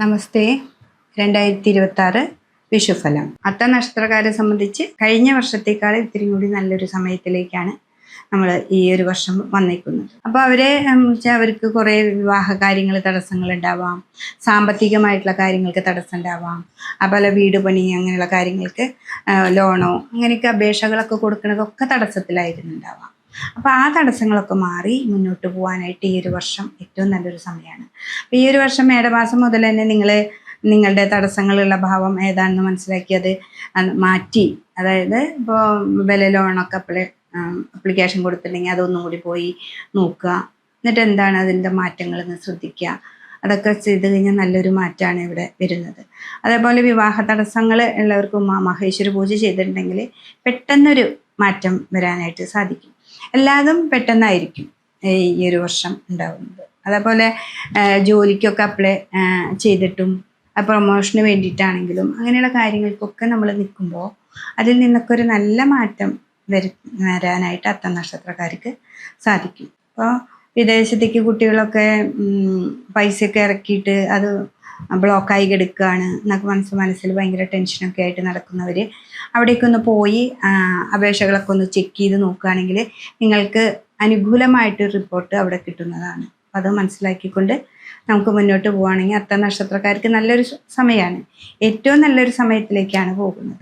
നമസ്തേ. 2026 വിഷുഫലം. അത്ത നക്ഷത്രക്കാരെ സംബന്ധിച്ച് കഴിഞ്ഞ വർഷത്തേക്കാൾ ഇത്തിരി കൂടി നല്ലൊരു സമയത്തിലേക്കാണ് നമ്മൾ ഈ ഒരു വർഷം വന്നേക്കുന്നത്. അപ്പോൾ അവർക്ക് കുറേ വിവാഹ കാര്യങ്ങൾ തടസ്സങ്ങൾ ഉണ്ടാവാം, സാമ്പത്തികമായിട്ടുള്ള കാര്യങ്ങൾക്ക് തടസ്സം ഉണ്ടാവാം, അതുപോലെ വീട് പണി അങ്ങനെയുള്ള കാര്യങ്ങൾക്ക് ലോണോ അങ്ങനെയൊക്കെ അപേക്ഷകളൊക്കെ കൊടുക്കുന്നതൊക്കെ തടസ്സത്തിലായിരുന്നുണ്ടാവാം. അപ്പോൾ ആ തടസ്സങ്ങളൊക്കെ മാറി മുന്നോട്ട് പോകാനായിട്ട് ഈ ഒരു വർഷം ഏറ്റവും നല്ലൊരു സമയമാണ്. അപ്പോൾ ഈ ഒരു വർഷം മേടമാസം മുതൽ തന്നെ നിങ്ങളുടെ തടസ്സങ്ങളുള്ള ഭാവം ഏതാണെന്ന് മനസ്സിലാക്കി അത് മാറ്റി, അതായത് ഇപ്പോൾ വില ലോണൊക്കെ അപ്ലിക്കേഷൻ കൊടുത്തിട്ടുണ്ടെങ്കിൽ അതൊന്നും കൂടി പോയി നോക്കുക, എന്നിട്ട് എന്താണ് അതിൻ്റെ മാറ്റങ്ങളെന്ന് ശ്രദ്ധിക്കുക. അതൊക്കെ ചെയ്ത് കഴിഞ്ഞാൽ നല്ലൊരു മാറ്റമാണ് ഇവിടെ വരുന്നത്. അതേപോലെ വിവാഹ തടസ്സങ്ങൾ ഉള്ളവർക്ക് മഹേശ്വര പൂജ ചെയ്തിട്ടുണ്ടെങ്കിൽ പെട്ടെന്നൊരു മാറ്റം വരാനായിട്ട് സാധിക്കും. എല്ലാതും പെട്ടെന്നായിരിക്കും ഈ ഒരു വർഷം ഉണ്ടാകുന്നത്. അതേപോലെ ജോലിക്കൊക്കെ അപ്ലൈ ചെയ്തിട്ടും പ്രൊമോഷന് വേണ്ടിയിട്ടാണെങ്കിലും അങ്ങനെയുള്ള കാര്യങ്ങൾക്കൊക്കെ നമ്മൾ നിൽക്കുമ്പോൾ അതിൽ നിന്നൊക്കെ ഒരു നല്ല മാറ്റം വരാനായിട്ട് അത്ത നക്ഷത്രക്കാർക്ക് സാധിക്കും. അപ്പോൾ വിദേശത്തേക്ക് കുട്ടികളൊക്കെ പൈസയൊക്കെ ഇറക്കിയിട്ട് അത് ബ്ലോക്കായി കിടക്കുകയാണ് എന്നൊക്കെ മനസ്സിൽ ഭയങ്കര ടെൻഷനൊക്കെ ആയിട്ട് നടക്കുന്നവർ അവിടേക്കൊന്ന് പോയി അപേക്ഷകളൊക്കെ ഒന്ന് ചെക്ക് ചെയ്ത് നോക്കുകയാണെങ്കിൽ നിങ്ങൾക്ക് അനുകൂലമായിട്ട് റിപ്പോർട്ട് അവിടെ കിട്ടുന്നതാണ്. അപ്പോൾ അത് മനസ്സിലാക്കിക്കൊണ്ട് നമുക്ക് മുന്നോട്ട് പോവുകയാണെങ്കിൽ അത്ത നക്ഷത്രക്കാർക്ക് നല്ലൊരു സമയമാണ്, ഏറ്റവും നല്ലൊരു സമയത്തിലേക്കാണ് പോകുന്നത്.